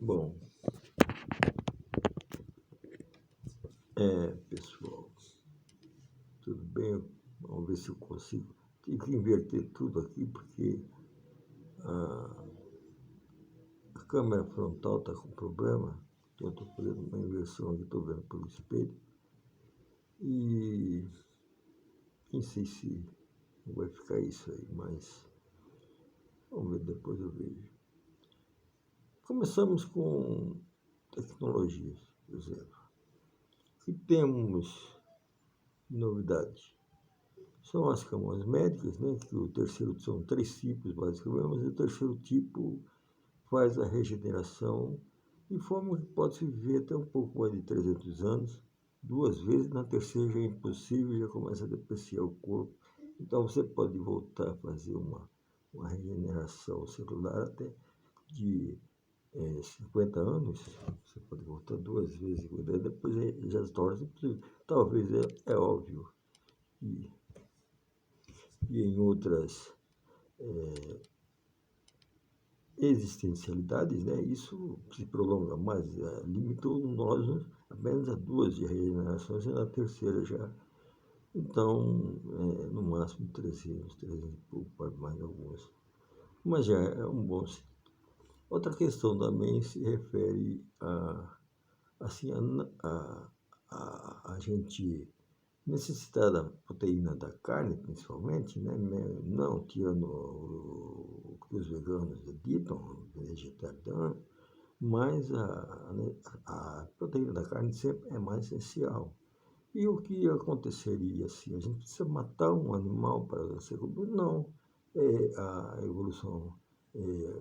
Bom, pessoal, tudo bem? Vamos ver se eu consigo. Tive que inverter tudo aqui porque a, a câmera frontal está com problema. Então, eu estou fazendo uma inversão aqui, estou vendo pelo espelho. E nem sei se vai ficar isso aí, mas vamos ver, depois eu vejo. Começamos com tecnologias, por exemplo. E temos novidades. São as camas médicas, né? Que o terceiro são 3 tipos basicamente, mas o terceiro tipo faz a regeneração de forma que pode-se viver até um pouco mais de 300 anos. 2 vezes, na terceira já é impossível, já começa a depreciar o corpo. Então você pode voltar a fazer uma regeneração celular até de 50 anos. Você pode voltar 2 vezes, depois já se torna impossível. Talvez é óbvio. E em outras existencialidades, né, isso se prolonga mais. Limitou nós apenas a 2 de regenerações e na terceira já. Então, no máximo 300 e pouco, para mais algumas. Mas já é um bom sinal. Outra questão também se refere assim, a gente necessitar da proteína da carne, principalmente, né? Não tirando o que os veganos ditam, vegetariano, mas a proteína da carne sempre é mais essencial. E o que aconteceria se a gente precisa matar um animal para ser comido? Não. A evolução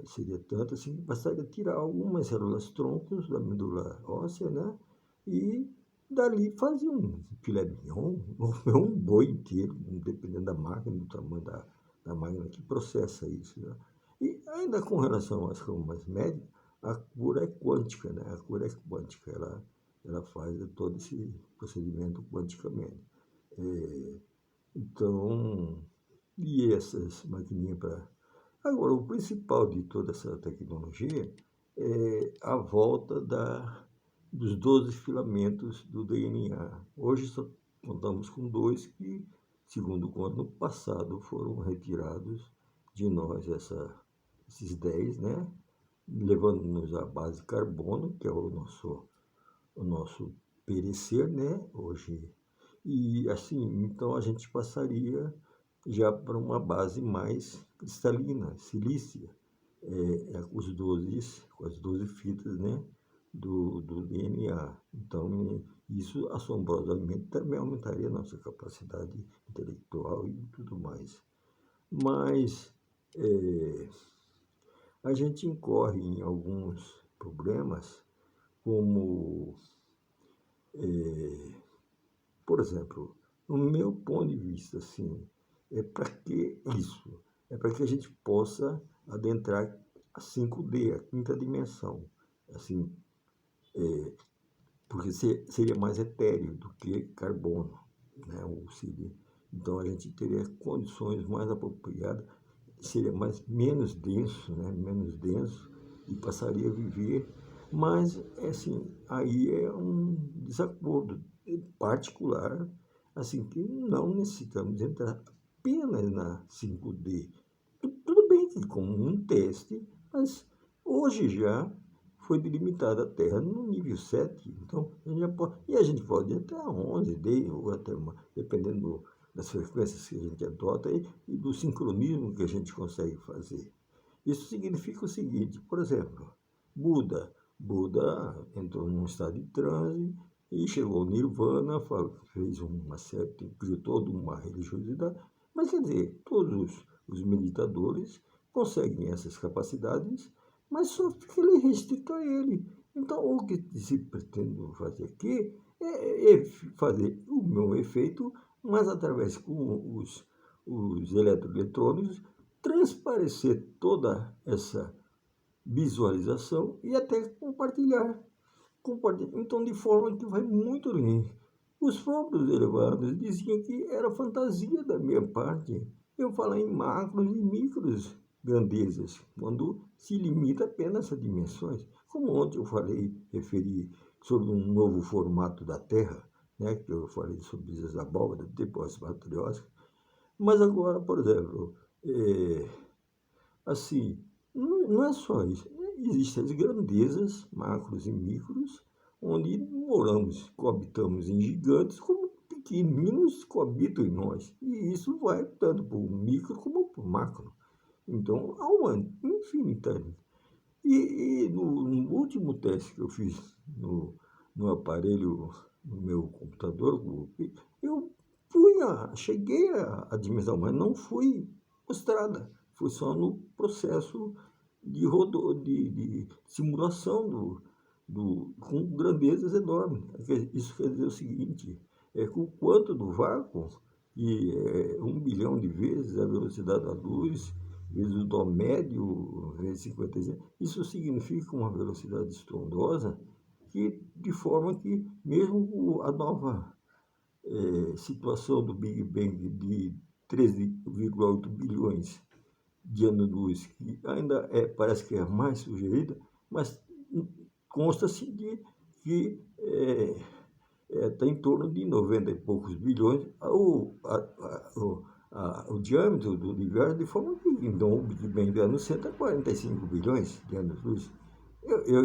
seria tanta assim, bastaria tirar algumas células troncos da medula óssea, né? E dali fazer um filé mignon, ou um boi inteiro, dependendo da máquina, do tamanho da máquina que processa isso, né? E ainda com relação às camas médicas, a cura é quântica, né? A cura é quântica, ela faz todo esse procedimento quanticamente. Então, e essas maquininhas para... Agora, o principal de toda essa tecnologia é a volta dos 12 filamentos do DNA. Hoje só contamos com 2 que, segundo o ano passado, foram retirados de nós esses 10, né? Levando-nos à base carbono, que é o nosso perecer, né? Hoje. E assim, então a gente passaria já para uma base mais cristalina, silícia, com as 12 fitas, né, do DNA. Então, isso assombrosamente também aumentaria a nossa capacidade intelectual e tudo mais. Mas a gente incorre em alguns problemas, como, por exemplo, no meu ponto de vista, assim, para que isso? É para que a gente possa adentrar a 5D, a quinta dimensão. Assim, porque seria mais etéreo do que carbono, né? Então a gente teria condições mais apropriadas, seria menos denso, né? Menos denso, e passaria a viver. Mas, assim, aí é um desacordo particular, assim, que não necessitamos entrar apenas na 5D. Tudo bem que como um teste, mas hoje já foi delimitada a Terra no nível 7, então a gente pode ir até a 11D, ou até dependendo das frequências que a gente adota e do sincronismo que a gente consegue fazer. Isso significa o seguinte, por exemplo, Buda entrou num estado de transe e chegou ao Nirvana, fez uma série, criou toda uma religiosidade, mas quer dizer, todos os meditadores conseguem essas capacidades, mas só fica restrito a ele. Então, o que se pretende fazer aqui é fazer o meu efeito, mas através com os eletroeletrônicos, transparecer toda essa visualização e até compartilhar. Então, de forma que vai muito além. Os próprios elevados diziam que era fantasia da minha parte eu falar em macros e micros grandezas, quando se limita apenas a dimensões. Como ontem eu referi sobre um novo formato da Terra, né, que eu falei sobre as abóboras, depois bacterióticas, mas agora, por exemplo, assim, não é só isso. Existem as grandezas, macros e micros, onde moramos, coabitamos em gigantes, como pequeninos coabitam em nós. E isso vai tanto para o micro como para o macro. Então, há uma infinita. E no último teste que eu fiz no aparelho, no meu computador, eu cheguei à dimensão, mas não fui mostrada. Foi só no processo de simulação com grandezas enormes. Isso quer dizer o seguinte, que o quanto do vácuo, e é 1 bilhão de vezes a velocidade da luz, vezes o dó médio, vezes 55, isso significa uma velocidade estrondosa, que, de forma que mesmo a nova situação do Big Bang de 13,8 bilhões de anos-luz, que ainda parece que é mais sugerida, mas consta-se que está em torno de 90 e poucos bilhões o diâmetro do universo, de forma que então o Big Bang de anos 100 é 45 bilhões de anos-luz.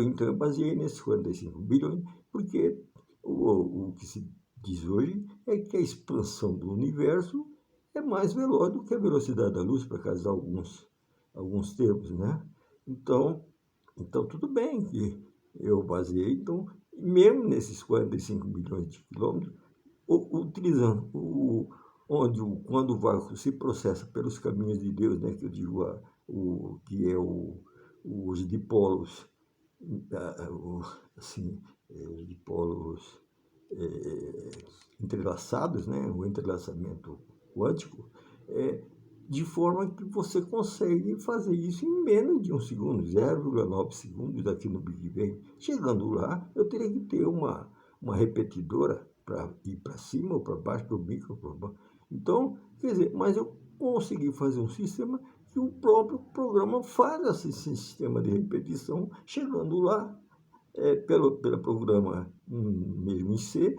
Então eu baseei nesses 45 bilhões, porque o que se diz hoje é que a expansão do universo é mais veloz do que a velocidade da luz, para casar alguns termos, né? Então, tudo bem que eu baseei, então, mesmo nesses 45 bilhões de quilômetros, utilizando quando o vácuo se processa pelos caminhos de Deus, né, que eu digo, que é os dipolos, assim, os dipolos entrelaçados, né, o entrelaçamento quântico, de forma que você consegue fazer isso em menos de 1 segundo, 0,9 segundos aqui no Big Bang. Chegando lá, eu teria que ter uma repetidora para ir para cima ou para baixo, para o micro, para baixo. Então, quer dizer, mas eu consegui fazer um sistema que o próprio programa faz esse sistema de repetição, chegando lá, pelo programa mesmo em C,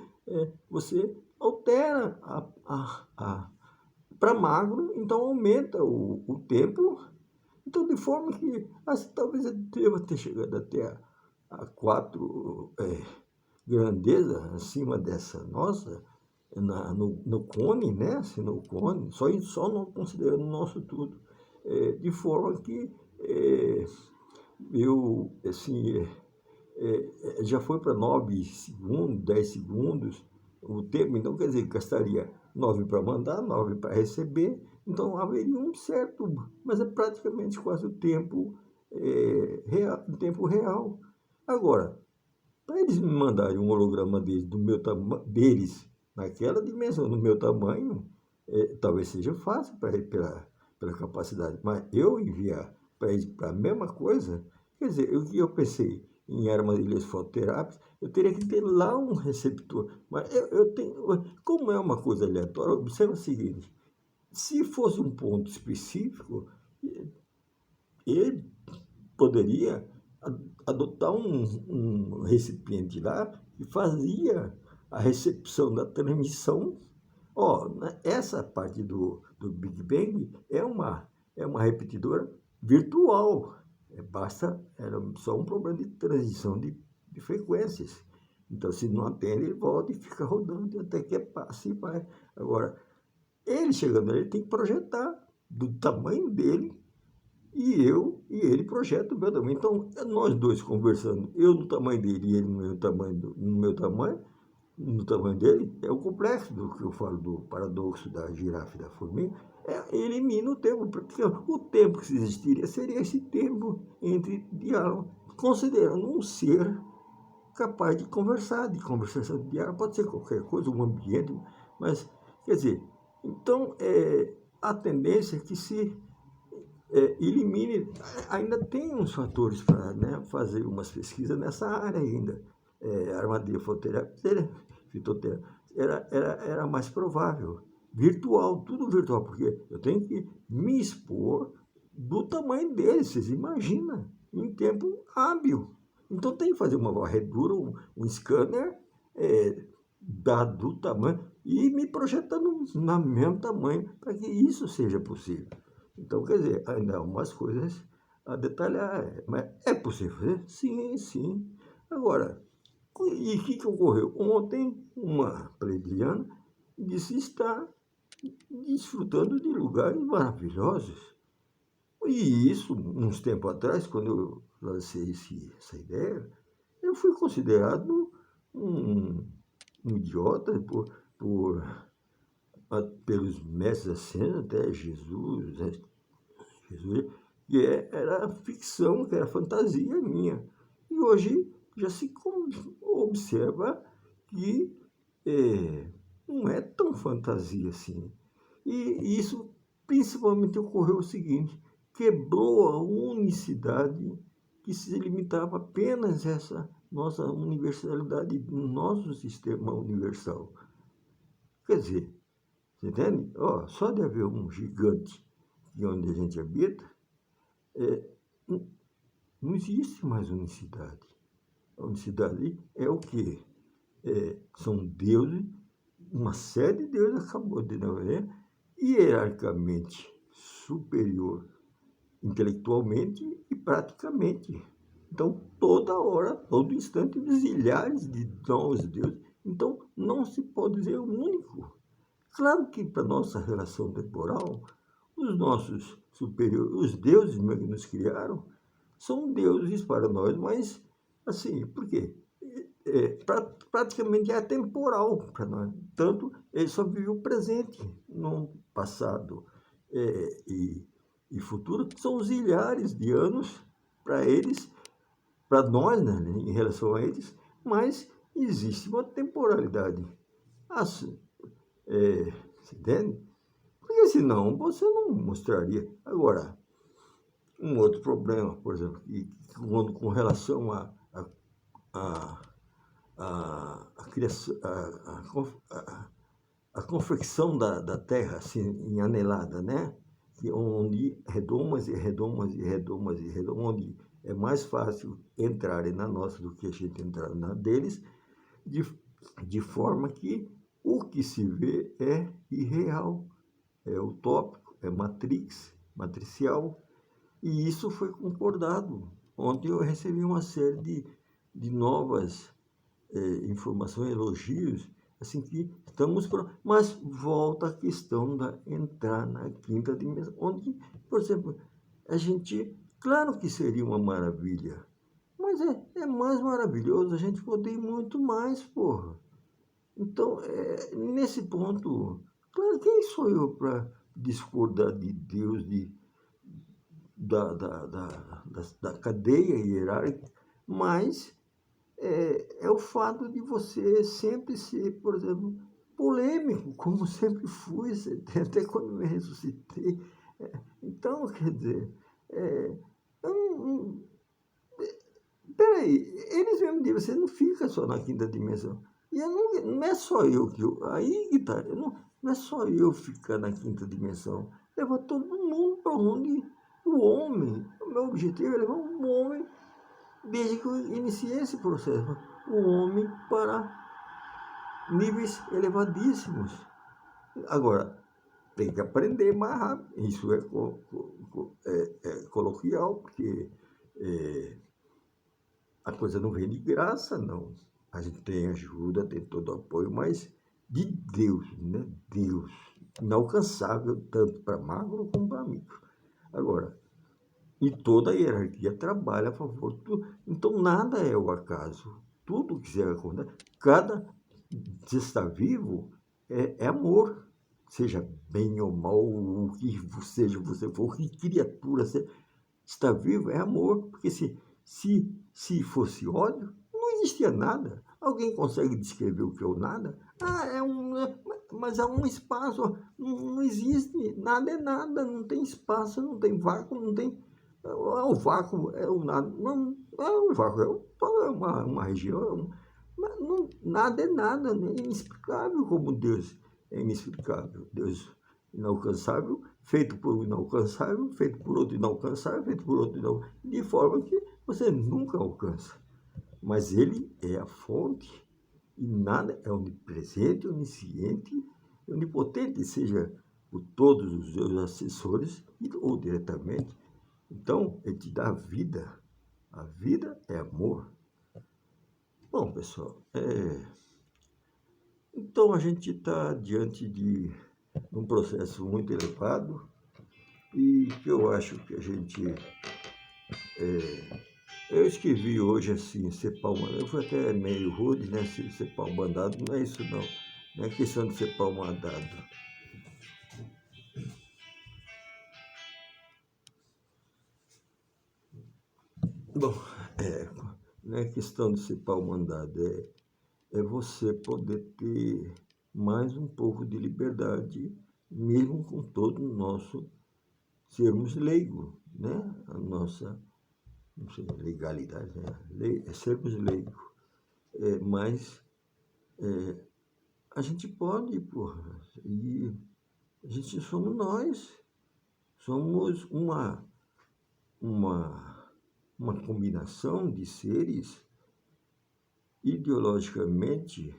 você altera para magro, então aumenta o tempo, então de forma que talvez eu deva ter chegado até a 4 grandezas acima dessa nossa, no cone, né? Assim, no cone, só não considerando o nosso tudo. De forma que eu, assim, já foi para 9 segundos, 10 segundos o tempo, então quer dizer, gastaria 9 para mandar, 9 para receber, então haveria um certo, mas é praticamente quase o tempo real, o tempo real. Agora, para eles me mandarem um holograma deles naquela dimensão, no meu tamanho, talvez seja fácil pela capacidade, mas eu enviar para eles para a mesma coisa, quer dizer, o que eu pensei em armadilhas fototerápicas, eu teria que ter lá um receptor, mas eu tenho, como é uma coisa aleatória, observa o seguinte, se fosse um ponto específico, ele poderia adotar um recipiente lá que fazia a recepção da transmissão. Essa parte do Big Bang é uma repetidora virtual. Era só um problema de transição de frequências. Então, se não atende, ele volta e fica rodando até que passe e vai. Agora, ele chegando ali, ele tem que projetar do tamanho dele e ele projeta o meu tamanho. Então, nós dois conversando, eu no tamanho dele e ele no tamanho dele, é o complexo do que eu falo do paradoxo da girafa e da formiga, elimina o tempo, porque o tempo que existiria seria esse tempo entre diálogo, considerando um ser capaz de conversar, de conversação de diálogo, pode ser qualquer coisa, um ambiente, mas, quer dizer, então, a tendência é que se elimine, ainda tem uns fatores para, né, fazer umas pesquisas nessa área ainda. Armadilha fitoterapia era mais provável. Virtual, tudo virtual, porque eu tenho que me expor do tamanho dele, vocês imaginam, em tempo hábil. Então tem que fazer uma varredura, um scanner do tamanho e me projetando no mesmo tamanho para que isso seja possível. Então, quer dizer, ainda há umas coisas a detalhar, mas é possível fazer? Sim, sim. Agora, e o que ocorreu? Ontem, uma pleiadiana disse estar desfrutando de lugares maravilhosos. E isso, uns tempos atrás, quando eu lancei essa ideia, eu fui considerado um, um idiota pelos mestres da cena, até Jesus, Jesus, era ficção, que era fantasia minha. E hoje já se observa que não é tão fantasia assim. E isso principalmente ocorreu o seguinte: quebrou a unicidade que se limitava apenas a essa nossa universalidade, nosso sistema universal. Quer dizer, você entende? Só de haver um gigante onde a gente habita, não não existe mais unicidade. A unicidade é o quê? São deuses, uma série de deuses acabou de haver, hierarquicamente superior intelectualmente e praticamente. Então, toda hora, todo instante, zilhares de novos deuses. Então, não se pode dizer um único. Claro que para nossa relação temporal, os nossos superiores, os deuses que nos criaram, são deuses para nós, mas assim, por quê? Praticamente é atemporal para nós. Tanto ele só vive o presente, no passado e futuro, são zilhares de anos para eles, para nós, né, em relação a eles, mas existe uma temporalidade. Assim, se entende? Porque senão você não mostraria. Agora, um outro problema, por exemplo, com relação a, a criação, a confecção da terra, assim, em anelada, né? Onde redomas e redomas e redomas e redomas, onde é mais fácil entrarem na nossa do que a gente entrar na deles, de forma que o que se vê é irreal, é utópico, é matricial, e isso foi concordado. Ontem eu recebi uma série de novas informações, elogios, assim que estamos... Mas volta a questão da entrar na quinta dimensão, onde, por exemplo, a gente... Claro que seria uma maravilha, mas é mais maravilhoso a gente poder ir muito mais, porra. Então, nesse ponto, claro, quem sou eu para discordar de Deus, da cadeia hierárquica, mas é o fato de você sempre ser, por exemplo, polêmico, como sempre fui, até quando me ressuscitei. Então, quer dizer, peraí, eles mesmo dizem, você não fica só na quinta dimensão. E não é só eu que aí que tá, não é só eu ficar na quinta dimensão. Leva todo mundo para onde o homem, o meu objetivo é levar o homem, desde que eu iniciei esse processo, o homem para níveis elevadíssimos. Agora, tem que aprender mais rápido. Isso é coloquial, porque a coisa não vem de graça, não. A gente tem ajuda, tem todo o apoio, mas de Deus, né? Deus. Inalcançável, tanto para magro como para amigo. Agora, e toda a hierarquia trabalha a favor de tudo. Então, nada é o acaso. Tudo que você acontecer, cada você está vivo é amor. Seja bem ou mal, o que seja você for, que criatura você está vivo, é amor. Porque se fosse ódio, não existia nada. Alguém consegue descrever o que é o nada? Mas há um espaço, não existe, nada é nada, não tem espaço, não tem vácuo, não tem... O vácuo é o nada, não, o vácuo é uma região, mas não, nada é nada, né? É inexplicável como Deus é inexplicável. Deus inalcançável, feito por um inalcançável, feito por outro inalcançável, feito por outro inalcançável, de forma que você nunca alcança. mas ele é a fonte e nada é onipresente, onisciente, onipotente, seja por todos os seus assessores ou diretamente. Então, ele te dá a vida. A vida é amor. Bom, pessoal, então a gente está diante de um processo muito elevado e que eu acho que a gente... eu escrevi hoje assim, ser pau mandado, foi até meio rude, né? Ser pau mandado, não é isso não. Não é questão de ser pau mandado. Bom, não é questão de ser pau mandado, é você poder ter mais um pouco de liberdade, mesmo com todo o nosso sermos leigos, né? A nossa, não sei, legalidade, né? Sermos leigos. Mas a gente pode, porra, e a gente somos nós, somos uma, uma combinação de seres ideologicamente,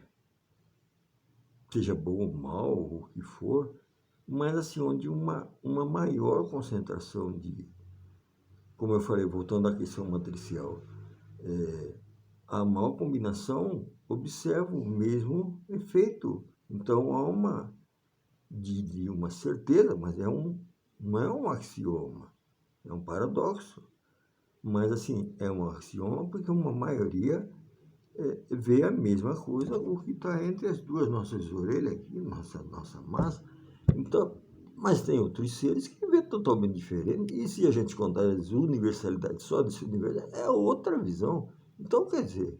seja bom ou mal, o que for, mas assim, onde uma maior concentração de, como eu falei, voltando à questão matricial, a maior combinação observa o mesmo efeito. Então há de uma certeza, mas não é um axioma, é um paradoxo. Mas assim, é um axioma porque uma maioria vê a mesma coisa, o que está entre as duas nossas orelhas aqui, nossa massa. Então, mas tem outros seres que vê totalmente diferente, e se a gente contar as universalidades só desse universo, é outra visão. Então, quer dizer,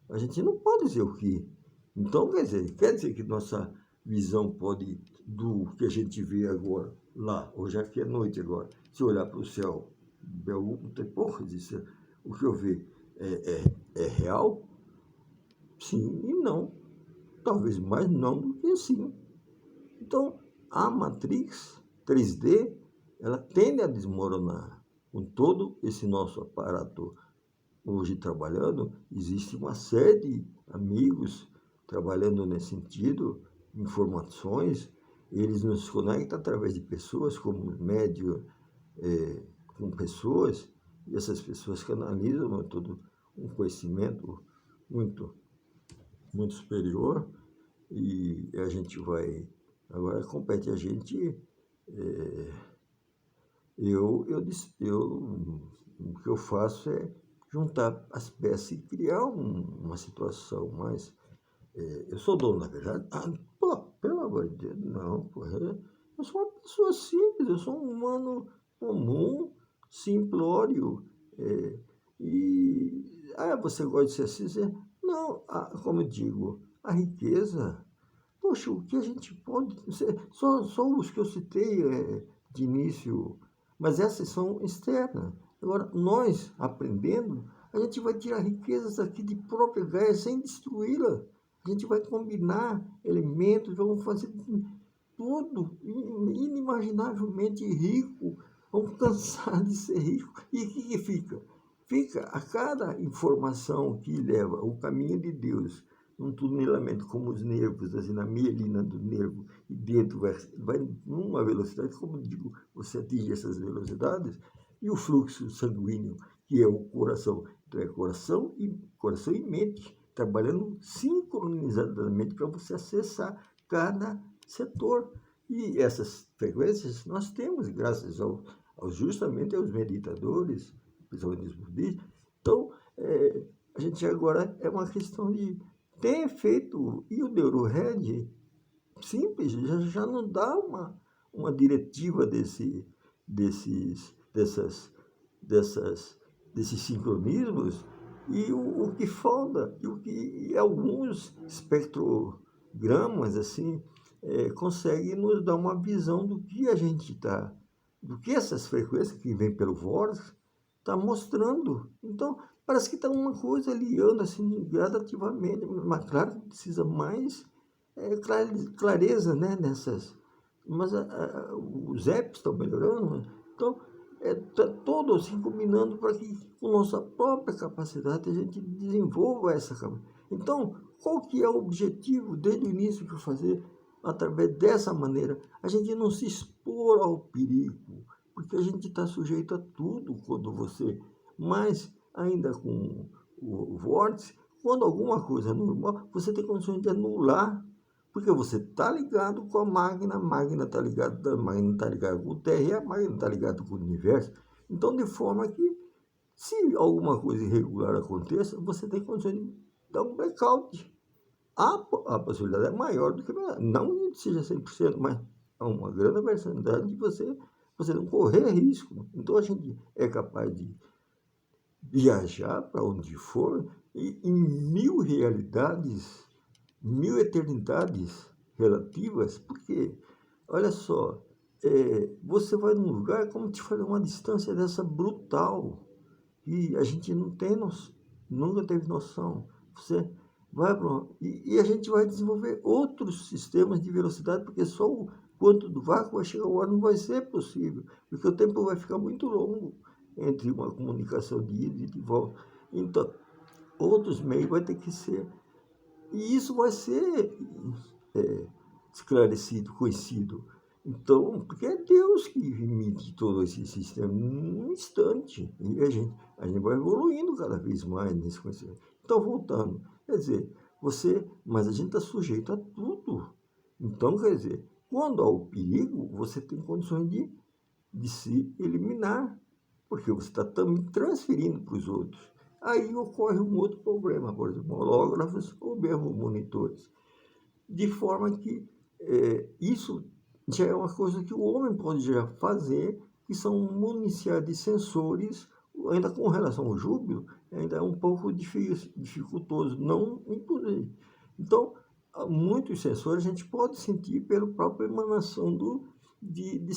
a gente não pode dizer o que. Então, quer dizer que nossa visão pode, do que a gente vê agora, lá, hoje aqui é noite agora, se olhar para o céu, tem porra disso, o que eu vejo é real? Sim e não. Talvez mais não do que sim. Então, a Matrix 3D, ela tende a desmoronar. Com todo esse nosso aparato hoje trabalhando, existe uma série de amigos trabalhando nesse sentido, informações, eles nos conectam através de pessoas como médio, com pessoas, e essas pessoas canalizam todo um conhecimento muito, muito superior, e a gente vai, agora compete a gente, o que eu faço é juntar as peças e criar uma situação, mas eu sou dono, na verdade. Pô, pelo amor de Deus, não, pô, eu sou uma pessoa simples, eu sou um humano comum, simplório. Você gosta de ser assim? Não, como eu digo, a riqueza, poxa, o que a gente pode. Só os que eu citei de início, mas essas são externas. Agora, nós, aprendendo, a gente vai tirar riquezas aqui de própria Gaia sem destruí-la. A gente vai combinar elementos, vamos fazer tudo inimaginavelmente rico. Vamos cansar de ser rico. E o que fica? Fica a cada informação que leva o caminho de Deus num tunilamento como os nervos, assim, na mielina do nervo, e dentro vai numa velocidade, como eu digo, você atinge essas velocidades, e o fluxo sanguíneo, que é o coração. Então é coração e mente, trabalhando sincronizadamente para você acessar cada setor. E essas frequências nós temos, graças justamente aos meditadores, principalmente os budistas. Então, a gente agora é uma questão de ter feito, e o NeuroRed, simples, já não dá uma diretiva desses sincronismos, e o que falta, e alguns espectrogramas, assim, conseguem nos dar uma visão do que a gente está, do que essas frequências que vêm pelo Vórtice está mostrando. Então, parece que está uma coisa aliando assim gradativamente, mas claro que precisa mais clareza, né, nessas. Mas os apps estão melhorando. Então, tá todo assim combinando para que com nossa própria capacidade a gente desenvolva essa capacidade. Então, qual que é o objetivo desde o início que eu fazer através dessa maneira? A gente não se expor ao perigo, porque a gente está sujeito a tudo quando você, mas ainda com o vórtice, quando alguma coisa é normal, você tem condições de anular, porque você está ligado com a máquina está ligada, a máquina está ligada com o terra e a máquina está ligada com o universo. Então, de forma que, se alguma coisa irregular aconteça, você tem condições de dar um blackout. A possibilidade é maior do que, não que seja 100%, mas há uma grande percentagem de você não correr risco. Então, a gente é capaz de viajar para onde for e em 1000 realidades, 1000 eternidades relativas, porque, olha só, você vai num lugar como te falei, uma distância dessa brutal, e a gente não tem nunca teve noção. Você vai para e a gente vai desenvolver outros sistemas de velocidade, porque só o quanto do vácuo vai chegar, uma hora não vai ser possível, porque o tempo vai ficar muito longo entre uma comunicação de ida e de volta. Então, outros meios vai ter que ser, e isso vai ser esclarecido, conhecido. Então, porque é Deus que emite todo esse sistema num instante. E a gente vai evoluindo cada vez mais nesse conhecimento. Então, voltando, quer dizer, mas a gente está sujeito a tudo. Então, quer dizer, quando há o perigo, você tem condições de se eliminar, porque você está também transferindo para os outros. Aí ocorre um outro problema, por exemplo, hológrafos ou mesmo monitores. De forma que isso já é uma coisa que o homem pode já fazer, que são municiar de sensores, ainda com relação ao júbilo, ainda é um pouco dificultoso, não impossível. Então, muitos sensores a gente pode sentir pela própria emanação de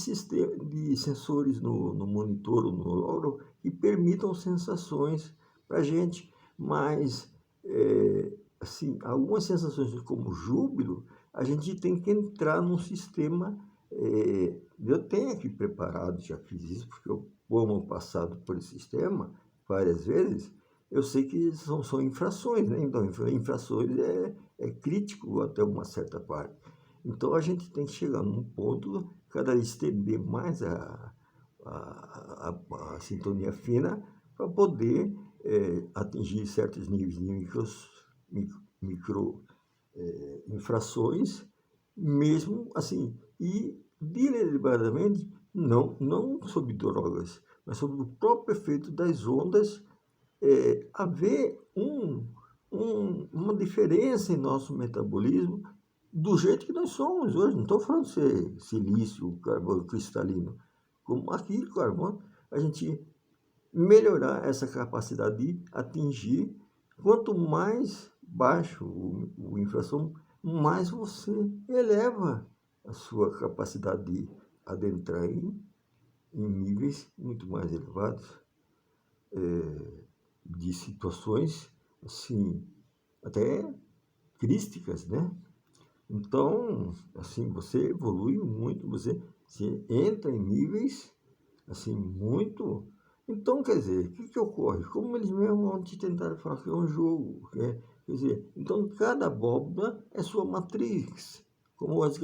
sensores no monitor ou no hológrafo que permitam sensações para a gente, mas assim, algumas sensações como júbilo, a gente tem que entrar num sistema. Eu tenho aqui preparado, já fiz isso, porque eu, como passado por esse sistema várias vezes, eu sei que são infrações, né? Então, infrações é crítico até uma certa parte. Então, a gente tem que chegar num ponto, cada vez estender mais a sintonia fina para poder atingir certos níveis de micro infrações, mesmo assim, e deliberadamente, não sobre drogas, mas sobre o próprio efeito das ondas, haver uma diferença em nosso metabolismo do jeito que nós somos hoje. Não estou falando de ser silício, carbono cristalino, como aqui, carbono, a gente melhorar essa capacidade de atingir. Quanto mais baixo o infração, mais você eleva a sua capacidade de adentrar em níveis muito mais elevados, de situações assim, até crísticas, né? Então, assim, você evolui muito, você entra em níveis assim, muito. Então, quer dizer, o que ocorre? Como eles mesmos vão te tentar falar que é um jogo, quer dizer, então cada abóbora é sua matriz, como as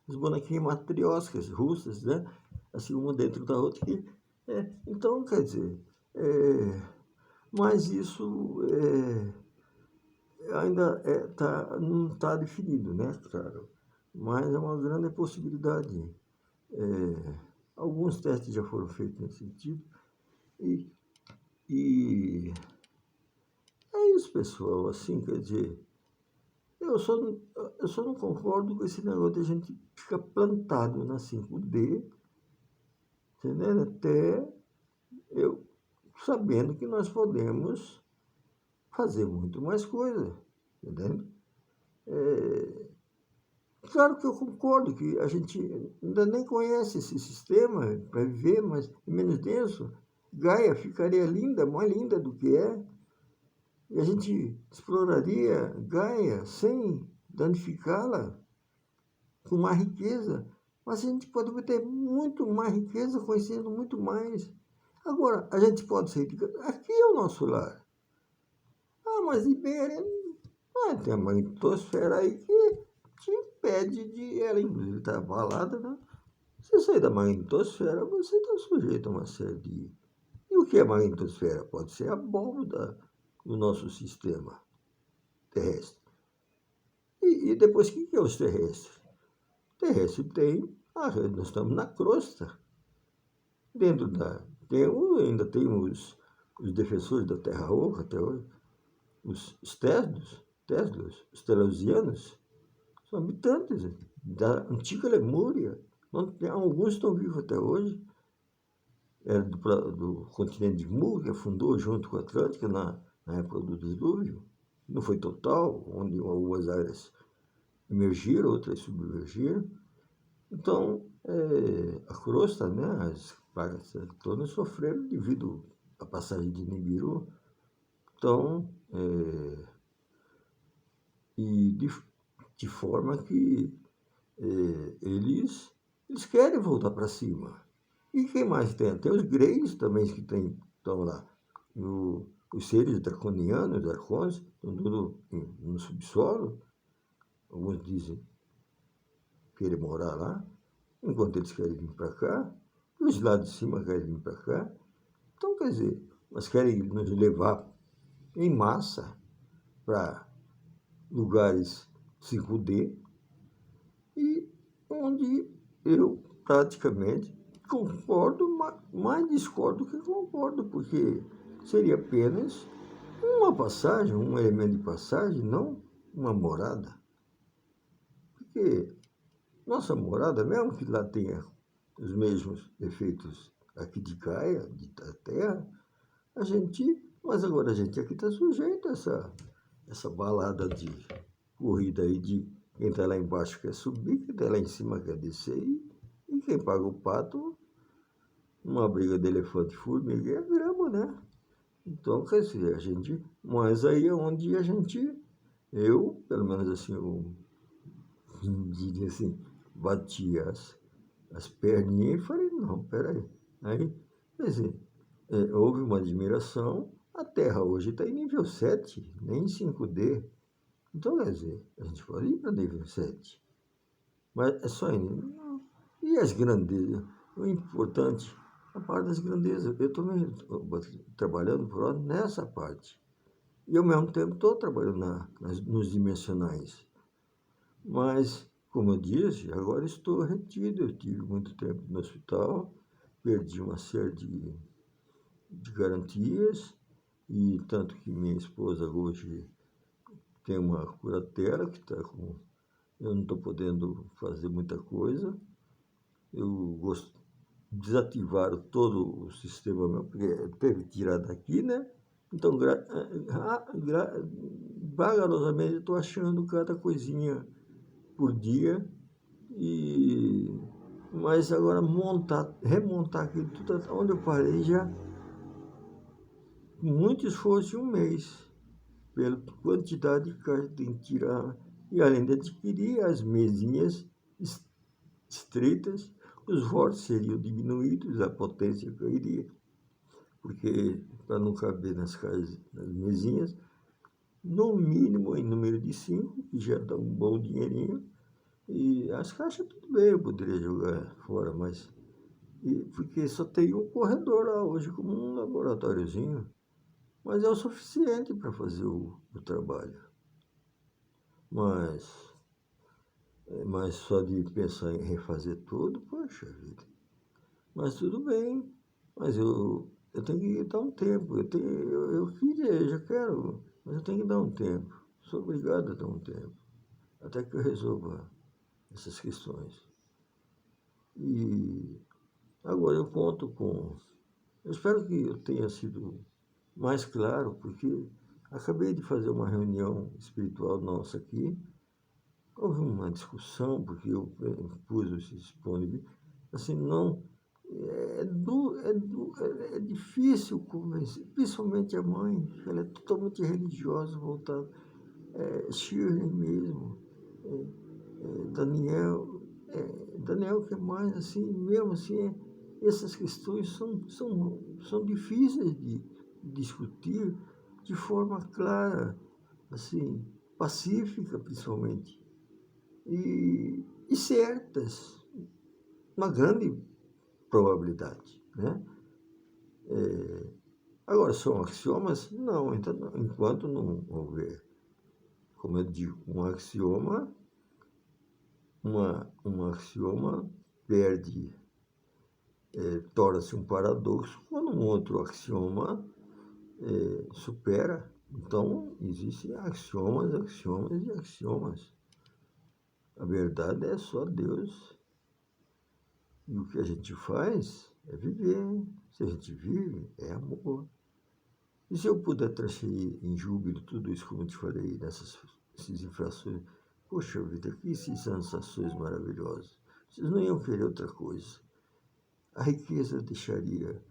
bonequinhas matrioscas russas, né? Assim, uma dentro da outra. Então, quer dizer, mas isso ainda não está definido, né, claro? Mas é uma grande possibilidade. Alguns testes já foram feitos nesse sentido. E é isso, pessoal. Assim, quer dizer, eu só não concordo com esse negócio de a gente ficar plantado na 5D, entendeu? Até eu sabendo que nós podemos fazer muito mais coisa, entendeu? Claro que eu concordo que a gente ainda nem conhece esse sistema para viver, mas é menos denso. Gaia ficaria linda, mais linda do que é. E a gente exploraria Gaia sem danificá-la, com mais riqueza. Mas a gente pode obter muito mais riqueza conhecendo muito mais. Agora, a gente pode sair de casa. Aqui é o nosso lar. Ah, mas Iberê, tem a magnetosfera aí que te impede de ela, inclusive, estar abalada, né? Se você sair da magnetosfera, você está sujeito a uma série de... E o que é magnetosfera? Pode ser a bomba do nosso sistema terrestre. E depois, o que é os terrestres? Terrestre tem, nós estamos na crosta. Dentro da... ainda tem os defensores da Terra Oca até hoje, os Teslas, os telosianos, são habitantes da antiga Lemúria. Alguns estão vivos até hoje. Era do continente de Mu, que afundou junto com a Atlântica na época do dilúvio. Não foi total, onde algumas áreas emergiram, outras submergiram. Então, a crosta, né, as placas tectônicas sofreram devido à passagem de Nibiru. Então, e de forma que eles querem voltar para cima. E quem mais tem? Tem os Greys também que estão lá. Os seres draconianos, arcontes, estão tudo no subsolo. Alguns dizem querem morar lá, enquanto eles querem vir para cá. E os lá de cima querem vir para cá. Então, quer dizer, mas querem nos levar em massa para lugares 5D, e onde eu praticamente concordo, mais discordo que concordo, porque seria apenas uma passagem, um elemento de passagem, não uma morada. Porque nossa morada, mesmo que lá tenha os mesmos efeitos aqui de Gaia, da Terra, mas agora a gente aqui está sujeito a essa balada de corrida aí de quem está lá embaixo quer subir, quem está lá em cima quer descer, e quem paga o pato, numa briga de elefante e formiga, é grama, né? Então, quer dizer, mas aí é onde eu, pelo menos assim, eu diria assim, bati as perninhas e falei, não, peraí. Aí, quer dizer, houve uma admiração, a Terra hoje está em nível 7, nem em 5D. Então, quer dizer, a gente pode ir para nível 7, mas é só nível. E as grandezas? O importante, a parte das grandezas. Eu também estou trabalhando por hora nessa parte. E ao mesmo tempo estou trabalhando nos dimensionais. Mas, como eu disse, agora estou retido. Eu tive muito tempo no hospital, perdi uma série de garantias, e tanto que minha esposa hoje tem uma curatela que está com... Eu não estou podendo fazer muita coisa. Desativaram todo o sistema meu, porque teve que tirar daqui, né? Então, vagarosamente, eu estou achando cada coisinha por dia, mas agora remontar aquilo tudo, onde eu parei já, com muito esforço de um mês, pela quantidade de caixa que tem que tirar, e além de adquirir as mesinhas estreitas, os vórtices seriam diminuídos, a potência cairia, porque para não caber nas mesinhas, no mínimo em número de 5, que já dá um bom dinheirinho, e as caixas tudo bem, eu poderia jogar fora, mas... porque só tem um corredor lá hoje como um laboratóriozinho, mas é o suficiente para fazer o trabalho. Mas só de pensar em refazer tudo, poxa vida. Mas tudo bem, mas eu tenho que dar um tempo. Eu queria, eu já quero, mas eu tenho que dar um tempo. Sou obrigado a dar um tempo, até que eu resolva essas questões. E agora eu conto com... Eu espero que eu tenha sido mais claro, porque acabei de fazer uma reunião espiritual nossa aqui. Houve uma discussão, porque eu pus esse disponível. Assim, não... É difícil convencer, principalmente a mãe, ela é totalmente religiosa, voltada. Shirley mesmo, Daniel, Daniel, o que mais, assim, mesmo assim, essas questões são difíceis de discutir de forma clara, assim, pacífica, principalmente, e certas, uma grande probabilidade, né? Agora, são axiomas? Não, então, enquanto não houver, como eu digo, um axioma perde, torna-se um paradoxo quando um outro axioma supera. Então, existem axiomas, axiomas e axiomas. A verdade é só Deus. E o que a gente faz é viver. Se a gente vive, é amor. E se eu puder transferir em júbilo tudo isso, como eu te falei, essas infrações, poxa vida, que sensações maravilhosas. Vocês não iam querer outra coisa. A riqueza deixaria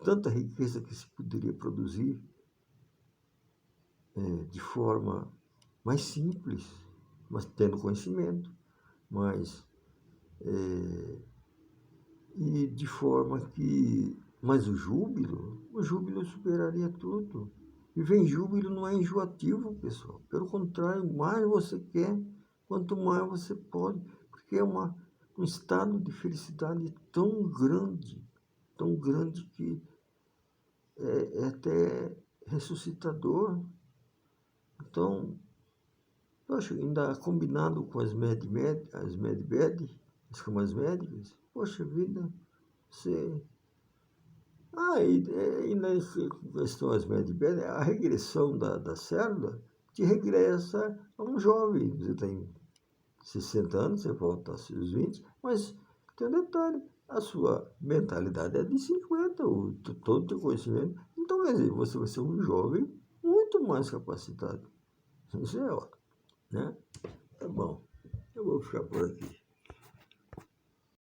tanta riqueza que se poderia produzir de forma mais simples, mas tendo conhecimento, mas e de forma que, mas o júbilo superaria tudo. Viver em júbilo não é enjoativo, pessoal. Pelo contrário, mais você quer, quanto mais você pode, porque é um estado de felicidade tão grande que é até ressuscitador. Então, eu acho ainda combinado com as as camas médicas, poxa vida, você... e na questão das medbed, a regressão da célula te regressa a um jovem. Você tem 60 anos, você volta aos seus 20, mas tem um detalhe, a sua mentalidade é de 50, todo o teu conhecimento. Então, quer dizer, você vai ser um jovem muito mais capacitado. Isso é ótimo, né? Tá bom, eu vou ficar por aqui.